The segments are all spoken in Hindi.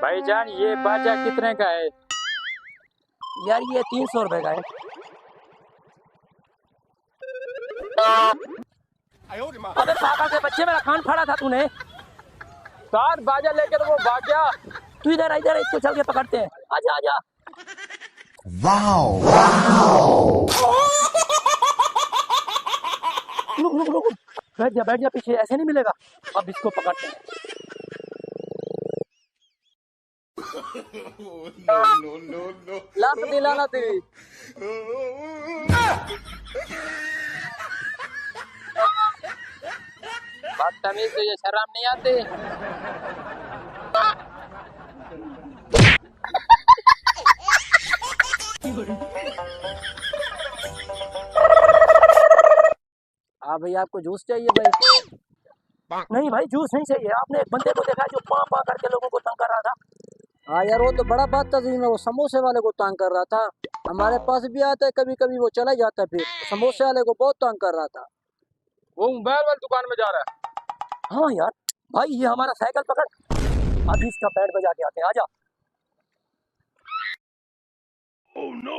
भाईजान ये बाजा कितने का है? यार ये 300 रुपए का है। अबे पापा के बच्चे, मेरा कान फाड़ा था तूने। साथ बाजा लेकर वो भाग गया। तू इधर इसको चल के पकड़ते हैं। आजा आजा। वाओ रुक। बैठ जा पीछे, ऐसे नहीं मिलेगा। अब इसको पकड़ते हैं। लात दिलाना तेरी। बदतमीज, तुझे शर्म नहीं आती? हाँ भाई, आपको जूस चाहिए भाई? नहीं भाई, जूस नहीं चाहिए। आपने एक बंदे को देखा जो पाँ करके लोगों को तंग कर रहा था? हाँ यार, वो तो बड़ा बात तजीम है। वो समोसे वाले को तंग कर रहा था। हमारे पास भी आता है कभी कभी, वो चला जाता है। फिर समोसे वाले को बहुत तंग कर रहा था। वो मोबाइल वाली दुकान में जा रहा है। हाँ यार भाई, ये हमारा साइकिल पकड़, अभी इसका पैड बजा के आते हैं। आजा। Oh, no.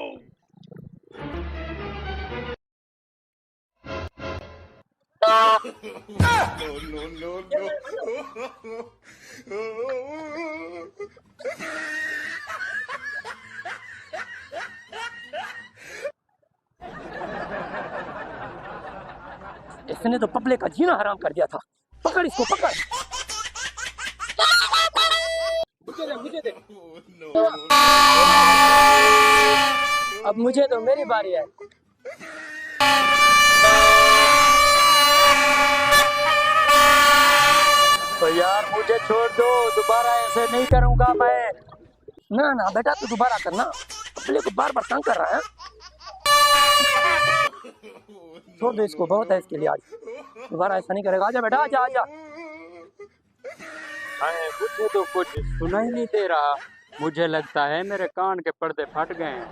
इसने तो पब्लिक का जीना हराम कर दिया था। पकड़ इसको, पकड़। मुझे दे। अब मुझे तो मेरी बारी है। तो यार मुझे छोड़ दो, दोबारा ऐसे नहीं करूंगा मैं। ना बेटा, तू दोबारा करना। पब्लिक को बार तंग कर रहा है। छोड़ दो इसको, बहुत है इसके लिए। आज दोबारा ऐसा नहीं करेगा। आजा बेटा, आजा। मुझे तो कुछ सुनाई नहीं दे रहा। मुझे लगता है मेरे कान के पर्दे फट गए हैं।